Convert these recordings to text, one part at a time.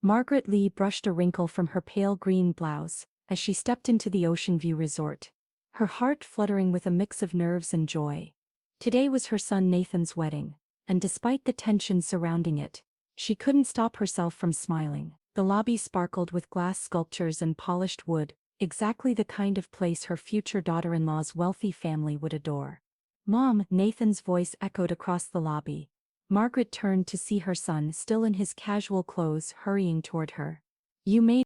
Margaret Lee brushed a wrinkle from her pale green blouse as she stepped into the Ocean View Resort, her heart fluttering with a mix of nerves and joy. Today was her son Nathan's wedding, and despite the tension surrounding it, she couldn't stop herself from smiling. The lobby sparkled with glass sculptures and polished wood, exactly the kind of place her future daughter-in-law's wealthy family would adore. "Mom," Nathan's voice echoed across the lobby. Margaret turned to see her son still in his casual clothes hurrying toward her.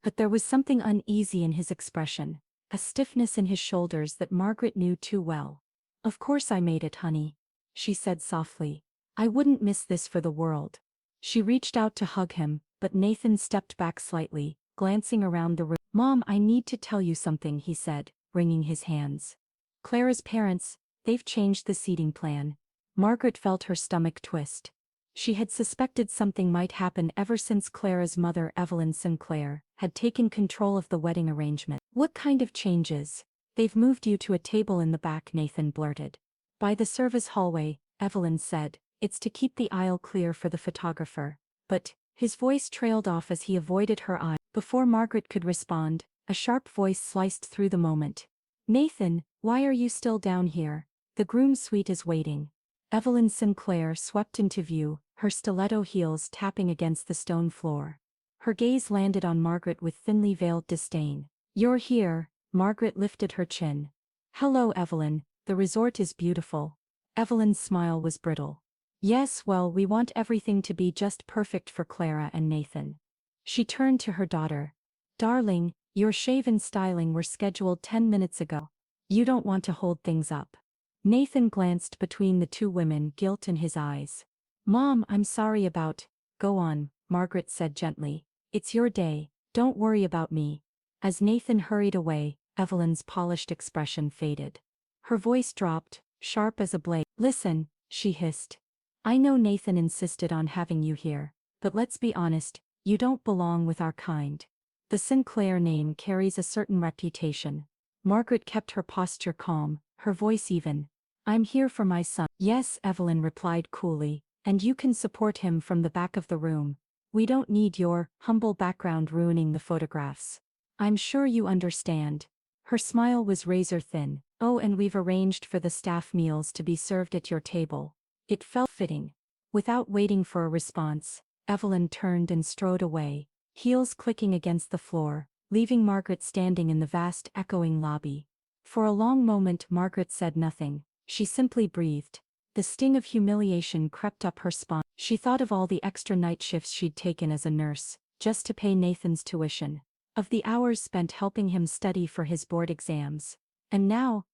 But there was something uneasy in his expression, a stiffness in his shoulders that Margaret knew too well. "Of course I made it, honey," she said softly. "I wouldn't miss this for the world." She reached out to hug him, but Nathan stepped back slightly, glancing around the room. "Mom, I need to tell you something," he said, wringing his hands. "Clara's parents, they've changed the seating plan." Margaret felt her stomach twist. She had suspected something might happen ever since Clara's mother, Evelyn Sinclair, had taken control of the wedding arrangement. "What kind of changes?" "They've moved you to a table in the back," Nathan blurted. "By the service hallway," Evelyn said. "It's to keep the aisle clear for the photographer." But his voice trailed off as he avoided her eye. Before Margaret could respond, a sharp voice sliced through the moment. "Nathan, why are you still down here? The groom's suite is waiting." Evelyn Sinclair swept into view, her stiletto heels tapping against the stone floor. Her gaze landed on Margaret with thinly veiled disdain. "You're here." Margaret lifted her chin. "Hello, Evelyn, the resort is beautiful." Evelyn's smile was brittle. "Yes, well, we want everything to be just perfect for Clara and Nathan." She turned to her daughter. "Darling, your shave and styling were scheduled 10 minutes ago. You don't want to hold things up." Nathan glanced between the two women, guilt in his eyes. "Mom, I'm sorry about." "Go on," Margaret said gently. "It's your day, don't worry about me." As Nathan hurried away, Evelyn's polished expression faded. Her voice dropped, sharp as a blade. "Listen," she hissed. "I know Nathan insisted on having you here, but let's be honest, you don't belong with our kind. The Sinclair name carries a certain reputation." Margaret kept her posture calm, her voice even. "I'm here for my son." "Yes," Evelyn replied coolly, "and you can support him from the back of the room. We don't need your humble background ruining the photographs. I'm sure you understand." Her smile was razor thin. "Oh, and we've arranged for the staff meals to be served at your table." It felt fitting. Without waiting for a response, Evelyn turned and strode away, heels clicking against the floor, leaving Margaret standing in the vast echoing lobby. For a long moment Margaret said nothing, she simply breathed. The sting of humiliation crept up her spine. She thought of all the extra night shifts she'd taken as a nurse, just to pay Nathan's tuition. Of the hours spent helping him study for his board exams. And now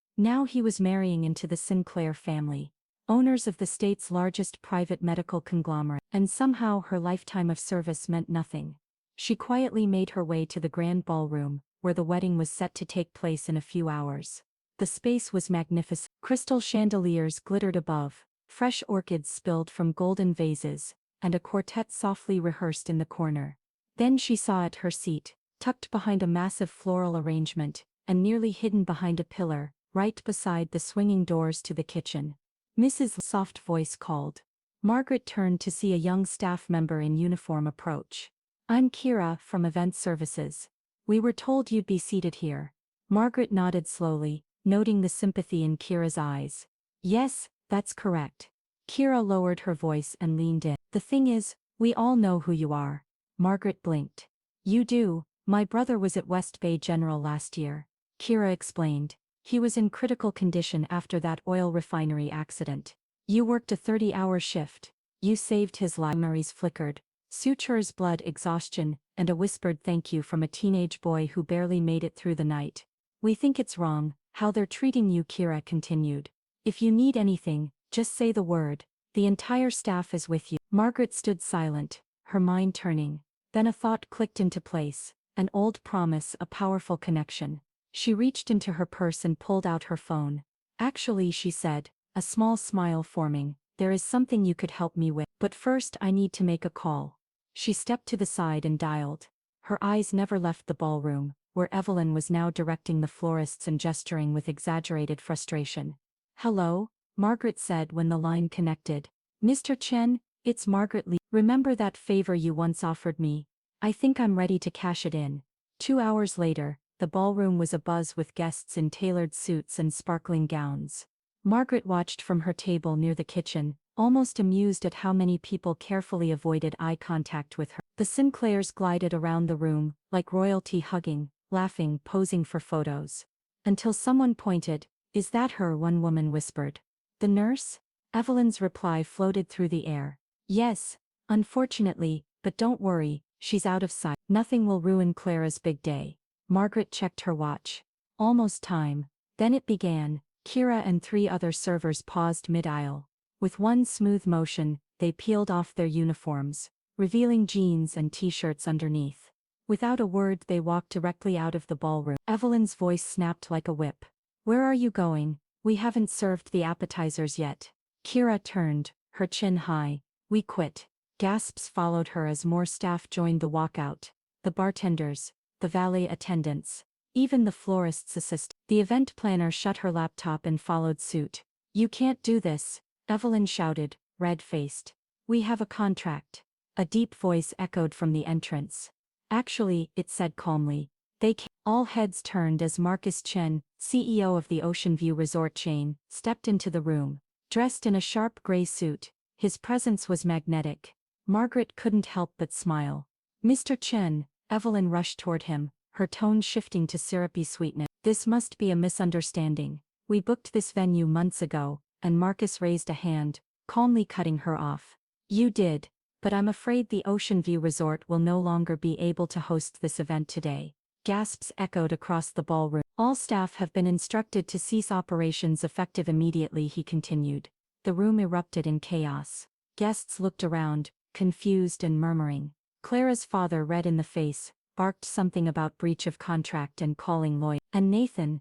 he was marrying into the Sinclair family, owners of the state's largest private medical conglomerate, and somehow her lifetime of service meant nothing. She quietly made her way to the grand ballroom, where the wedding was set to take place in a few hours. The space was magnificent. Crystal chandeliers glittered above, fresh orchids spilled from golden vases, and a quartet softly rehearsed in the corner. Then she saw at her seat, tucked behind a massive floral arrangement, and nearly hidden behind a pillar, right beside the swinging doors to the kitchen, Mrs. soft voice called. Margaret turned to see a young staff member in uniform approach. "I'm Kira, from Event Services. We were told you'd be seated here." Margaret nodded slowly, noting the sympathy in Kira's eyes. "Yes, that's correct." Kira lowered her voice and leaned in. "The thing is, we all know who you are." Margaret blinked. "You do. My brother was at West Bay General last year," Kira explained. "He was in critical condition after that oil refinery accident. You worked a 30-hour shift. You saved his life." Memories flickered. Sutures, blood, exhaustion, and a whispered thank you from a teenage boy who barely made it through the night. "We think it's wrong, how they're treating you," Kira continued. "If you need anything, just say the word. The entire staff is with you." Margaret stood silent, her mind turning. Then a thought clicked into place, an old promise, a powerful connection. She reached into her purse and pulled out her phone. "Actually," she said, a small smile forming, "there is something you could help me with. But first I need to make a call." She stepped to the side and dialed. Her eyes never left the ballroom, where Evelyn was now directing the florists and gesturing with exaggerated frustration. "Hello," Margaret said when the line connected. "Mr. Chen, it's Margaret Lee. Remember that favor you once offered me?" I think I'm ready to cash it in. 2 hours later, the ballroom was abuzz with guests in tailored suits and sparkling gowns. Margaret watched from her table near the kitchen, almost amused at how many people carefully avoided eye contact with her. The Sinclairs glided around the room, like royalty hugging, laughing, posing for photos. Until someone pointed, "Is that her?" one woman whispered. "The nurse?" Evelyn's reply floated through the air. "Yes, unfortunately, but don't worry, she's out of sight. Nothing will ruin Clara's big day." Margaret checked her watch. Almost time. Then it began. Kira and 3 other servers paused mid-aisle. With one smooth motion, they peeled off their uniforms, revealing jeans and t-shirts underneath. Without a word, they walked directly out of the ballroom. Evelyn's voice snapped like a whip. "Where are you going? We haven't served the appetizers yet." Kira turned, her chin high. "We quit." Gasps followed her as more staff joined the walkout. The bartenders, the valet attendants, even the florist's assistant. The event planner shut her laptop and followed suit. "You can't do this," Evelyn shouted, red-faced. "We have a contract." A deep voice echoed from the entrance. "Actually," it said calmly, "they can't." All heads turned as Marcus Chen, CEO of the Ocean View Resort chain, stepped into the room. Dressed in a sharp gray suit, his presence was magnetic. Margaret couldn't help but smile. "Mr. Chen," Evelyn rushed toward him, her tone shifting to syrupy sweetness. "This must be a misunderstanding. We booked this venue months ago," and Marcus raised a hand, calmly cutting her off. "You did, but I'm afraid the Ocean View Resort will no longer be able to host this event today." Gasps echoed across the ballroom. "All staff have been instructed to cease operations effective immediately," he continued. The room erupted in chaos. Guests looked around, confused and murmuring. Clara's father, red in the face, barked something about breach of contract and calling lawyers. And Nathan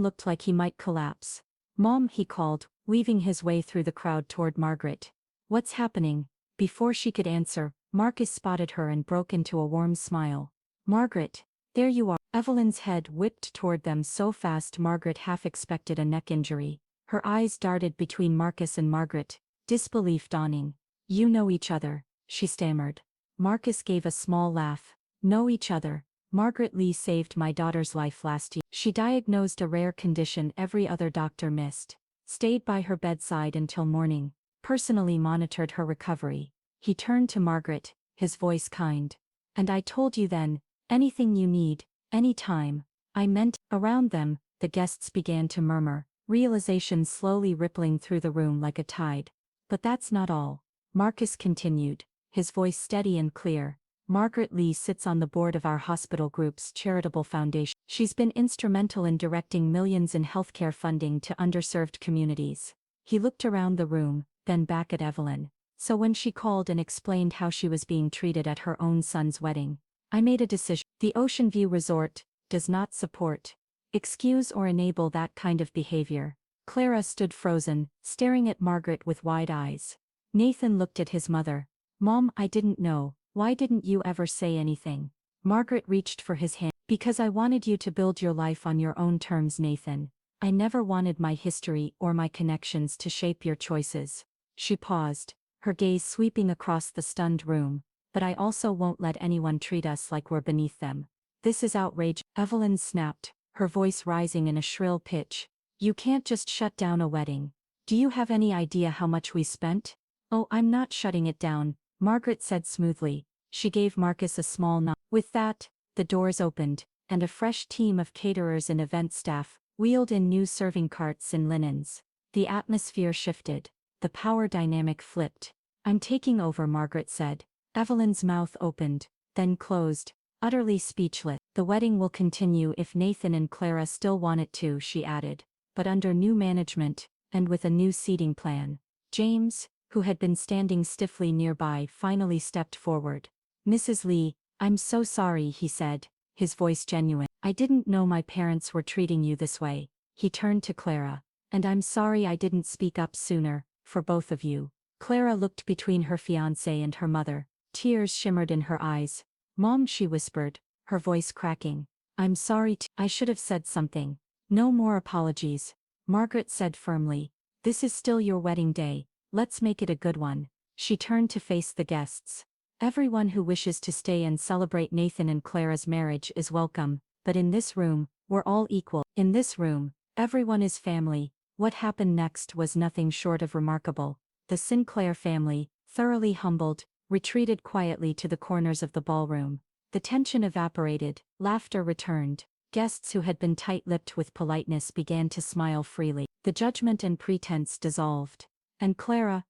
looked like he might collapse. "Mom," he called, weaving his way through the crowd toward Margaret. "What's happening?" Before she could answer, Marcus spotted her and broke into a warm smile. "Margaret, there you are." Evelyn's head whipped toward them so fast Margaret half expected a neck injury. Her eyes darted between Marcus and Margaret, disbelief dawning. "You know each other," she stammered. Marcus gave a small laugh. "Know each other? Margaret Lee saved my daughter's life last year. She diagnosed a rare condition every other doctor missed. Stayed by her bedside until morning. Personally monitored her recovery." He turned to Margaret, his voice kind. "And I told you then, anything you need, anytime." I meant. Around them, the guests began to murmur, realization slowly rippling through the room like a tide. "But that's not all," Marcus continued, his voice steady and clear. "Margaret Lee sits on the board of our hospital group's charitable foundation. She's been instrumental in directing millions in healthcare funding to underserved communities." He looked around the room, then back at Evelyn. "So when she called and explained how she was being treated at her own son's wedding, I made a decision. The Ocean View Resort does not support, excuse or enable that kind of behavior." Clara stood frozen, staring at Margaret with wide eyes. Nathan looked at his mother. "Mom, I didn't know. Why didn't you ever say anything?" Margaret reached for his hand. "Because I wanted you to build your life on your own terms, Nathan. I never wanted my history or my connections to shape your choices." She paused, her gaze sweeping across the stunned room. "But I also won't let anyone treat us like we're beneath them. This is outrage." Evelyn snapped, her voice rising in a shrill pitch. "You can't just shut down a wedding. Do you have any idea how much we spent?" "Oh, I'm not shutting it down," Margaret said smoothly. She gave Marcus a small nod. With that, the doors opened, and a fresh team of caterers and event staff wheeled in new serving carts and linens. The atmosphere shifted. The power dynamic flipped. "I'm taking over," Margaret said. Evelyn's mouth opened, then closed, utterly speechless. "The wedding will continue if Nathan and Clara still want it to," she added. "But under new management, and with a new seating plan." James, who had been standing stiffly nearby, finally stepped forward. "Mrs. Lee, I'm so sorry," he said, his voice genuine. "I didn't know my parents were treating you this way." He turned to Clara. "And I'm sorry I didn't speak up sooner, for both of you." Clara looked between her fiancé and her mother. Tears shimmered in her eyes. "Mom," she whispered, her voice cracking. "I'm sorry I should have said something." "No more apologies," Margaret said firmly. "This is still your wedding day. Let's make it a good one." She turned to face the guests. Everyone who wishes to stay and celebrate Nathan and Clara's marriage is welcome, but in this room, we're all equal. In this room, everyone is family. What happened next was nothing short of remarkable. The Sinclair family, thoroughly humbled, retreated quietly to the corners of the ballroom. The tension evaporated, laughter returned. Guests who had been tight-lipped with politeness began to smile freely. The judgment and pretense dissolved. And Clara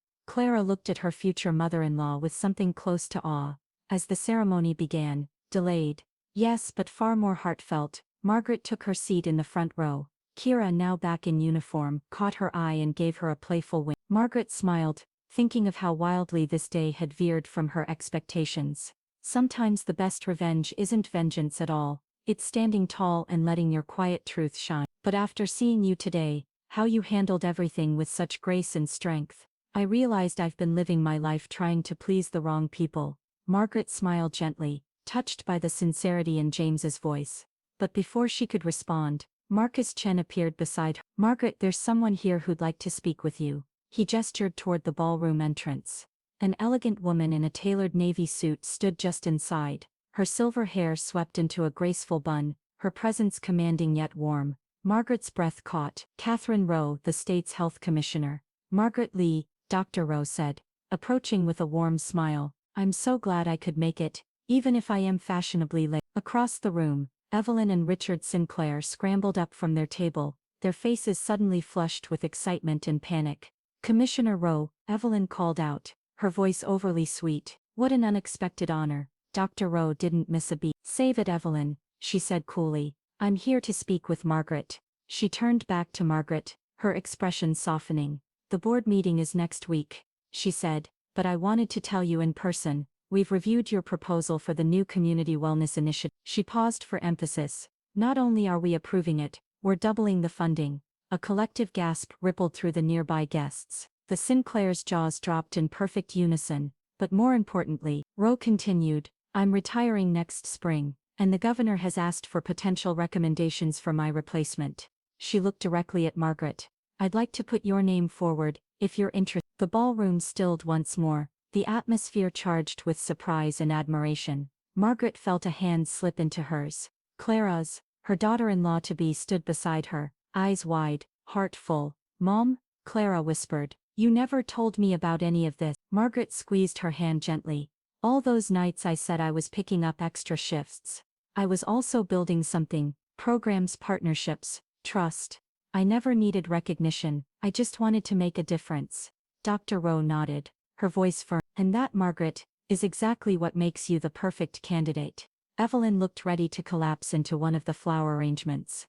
looked at her future mother-in-law with something close to awe. As the ceremony began, delayed, yes but far more heartfelt, Margaret took her seat in the front row. Kira, now back in uniform, caught her eye and gave her a playful wink. Margaret smiled, thinking of how wildly this day had veered from her expectations. Sometimes the best revenge isn't vengeance at all, it's standing tall and letting your quiet truth shine. But after seeing you today, how you handled everything with such grace and strength, I realized I've been living my life trying to please the wrong people. Margaret smiled gently, touched by the sincerity in James's voice. But before she could respond, Marcus Chen appeared beside her. Margaret, there's someone here who'd like to speak with you. He gestured toward the ballroom entrance. An elegant woman in a tailored navy suit stood just inside, her silver hair swept into a graceful bun, her presence commanding yet warm. Margaret's breath caught. Catherine Rowe, the state's health commissioner. Margaret Lee, Dr. Rowe said, approaching with a warm smile. I'm so glad I could make it, even if I am fashionably late. Across the room, Evelyn and Richard Sinclair scrambled up from their table, their faces suddenly flushed with excitement and panic. Commissioner Rowe, Evelyn called out, her voice overly sweet. What an unexpected honor. Dr. Rowe didn't miss a beat. Save it, Evelyn, she said coolly. I'm here to speak with Margaret. She turned back to Margaret, her expression softening. The board meeting is next week, she said, but I wanted to tell you in person. We've reviewed your proposal for the new Community Wellness Initiative. She paused for emphasis. Not only are we approving it, we're doubling the funding. A collective gasp rippled through the nearby guests. The Sinclair's jaws dropped in perfect unison, but more importantly, Rowe continued, I'm retiring next spring, and the governor has asked for potential recommendations for my replacement. She looked directly at Margaret. I'd like to put your name forward, if you're interested. The ballroom stilled once more, the atmosphere charged with surprise and admiration. Margaret felt a hand slip into hers. Clara's, her daughter-in-law-to-be, stood beside her, eyes wide, heart full. Mom? Clara whispered. You never told me about any of this. Margaret squeezed her hand gently. All those nights I said I was picking up extra shifts. I was also building something, programs, partnerships, trust. I never needed recognition, I just wanted to make a difference. Dr. Rowe nodded, her voice firm. And that, Margaret, is exactly what makes you the perfect candidate. Evelyn looked ready to collapse into one of the flower arrangements.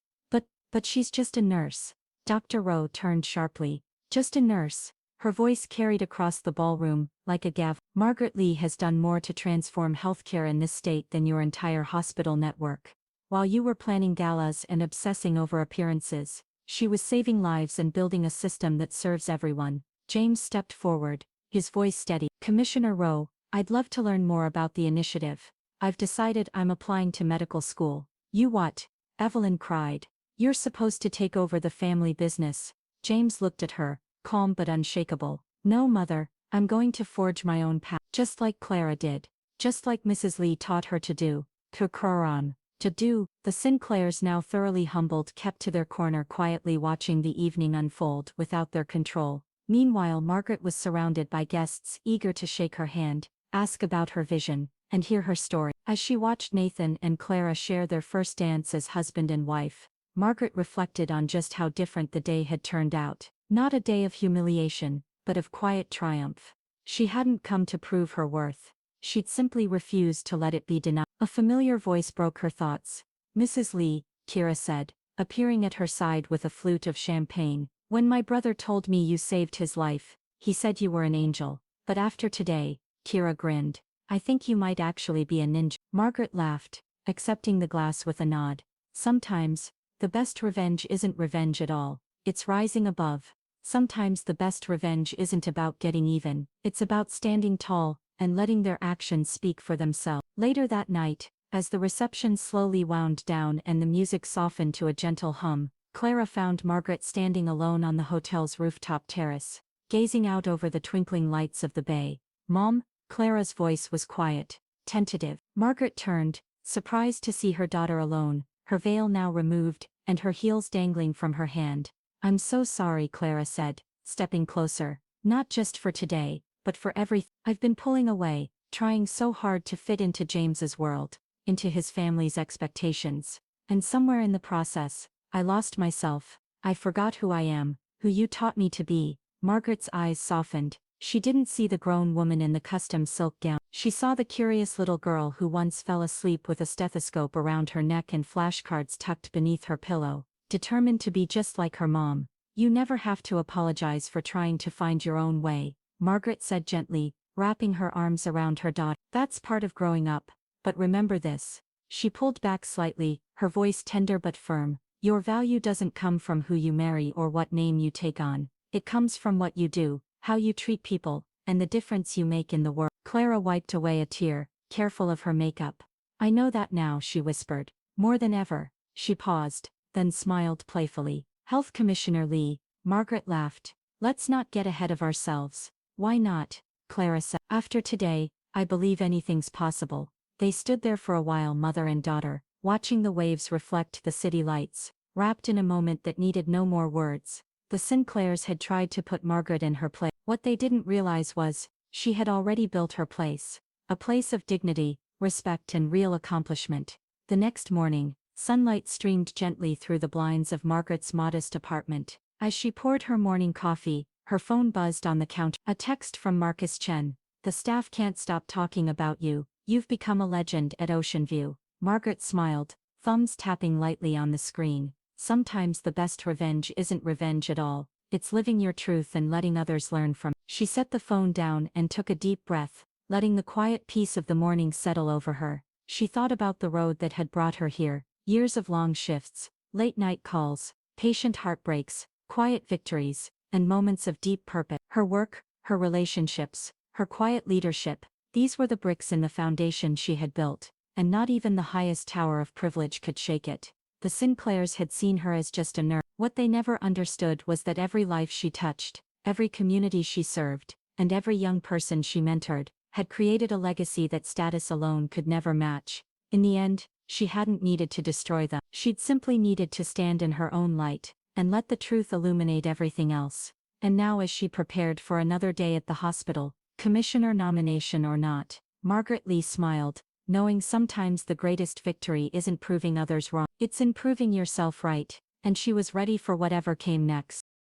But she's just a nurse. Dr. Rowe turned sharply. Just a nurse. Her voice carried across the ballroom, like a gavel. Margaret Lee has done more to transform healthcare in this state than your entire hospital network. While you were planning galas and obsessing over appearances, she was saving lives and building a system that serves everyone. James stepped forward, his voice steady. Commissioner Rowe, I'd love to learn more about the initiative. I've decided I'm applying to medical school. You what? Evelyn cried. You're supposed to take over the family business. James looked at her, calm but unshakable. No, Mother, I'm going to forge my own path. Just like Clara did. Just like Mrs. Lee taught her to do. To do. The Sinclairs, now thoroughly humbled, kept to their corner, quietly watching the evening unfold without their control. Meanwhile, Margaret was surrounded by guests eager to shake her hand, ask about her vision, and hear her story. As she watched Nathan and Clara share their first dance as husband and wife, Margaret reflected on just how different the day had turned out. Not a day of humiliation, but of quiet triumph. She hadn't come to prove her worth. She'd simply refused to let it be denied. A familiar voice broke her thoughts. Mrs. Lee, Kira said, appearing at her side with a flute of champagne. When my brother told me you saved his life, he said you were an angel. But after today, Kira grinned, I think you might actually be a ninja. Margaret laughed, accepting the glass with a nod. Sometimes, the best revenge isn't revenge at all, it's rising above. Sometimes the best revenge isn't about getting even, it's about standing tall, and letting their actions speak for themselves. Later that night, as the reception slowly wound down and the music softened to a gentle hum, Clara found Margaret standing alone on the hotel's rooftop terrace, gazing out over the twinkling lights of the bay. Mom? Clara's voice was quiet, tentative. Margaret turned, surprised to see her daughter alone, her veil now removed, and her heels dangling from her hand. "I'm so sorry," Clara said, stepping closer. "Not just for today, but for everything. I've been pulling away, trying so hard to fit into James's world, into his family's expectations. And somewhere in the process, I lost myself. I forgot who I am, who you taught me to be." Margaret's eyes softened. She didn't see the grown woman in the custom silk gown. She saw the curious little girl who once fell asleep with a stethoscope around her neck and flashcards tucked beneath her pillow, determined to be just like her mom. "You never have to apologize for trying to find your own way," Margaret said gently, wrapping her arms around her daughter. "That's part of growing up. But remember this." She pulled back slightly, her voice tender but firm. "Your value doesn't come from who you marry or what name you take on. It comes from what you do, how you treat people, and the difference you make in the world." Clara wiped away a tear, careful of her makeup. "I know that now," she whispered. "More than ever." She paused, then smiled playfully. "Health Commissioner Lee," Margaret laughed. "Let's not get ahead of ourselves." "Why not?" Clara said. "After today, I believe anything's possible." They stood there for a while, mother and daughter, watching the waves reflect the city lights, wrapped in a moment that needed no more words. The Sinclairs had tried to put Margaret in her place. What they didn't realize was, she had already built her place. A place of dignity, respect and real accomplishment. The next morning, sunlight streamed gently through the blinds of Margaret's modest apartment. As she poured her morning coffee, her phone buzzed on the counter. A text from Marcus Chen. "The staff can't stop talking about you. You've become a legend at Ocean View." Margaret smiled, thumbs tapping lightly on the screen. "Sometimes the best revenge isn't revenge at all. It's living your truth and letting others learn from." She set the phone down and took a deep breath, letting the quiet peace of the morning settle over her. She thought about the road that had brought her here, years of long shifts, late-night calls, patient heartbreaks, quiet victories, and moments of deep purpose. Her work, her relationships, her quiet leadership, these were the bricks in the foundation she had built, and not even the highest tower of privilege could shake it. The Sinclairs had seen her as just a nurse. What they never understood was that every life she touched, every community she served, and every young person she mentored, had created a legacy that status alone could never match. In the end, she hadn't needed to destroy them. She'd simply needed to stand in her own light, and let the truth illuminate everything else. And now, as she prepared for another day at the hospital, commissioner nomination or not, Margaret Lee smiled, knowing sometimes the greatest victory isn't proving others wrong, it's in proving yourself right, and she was ready for whatever came next.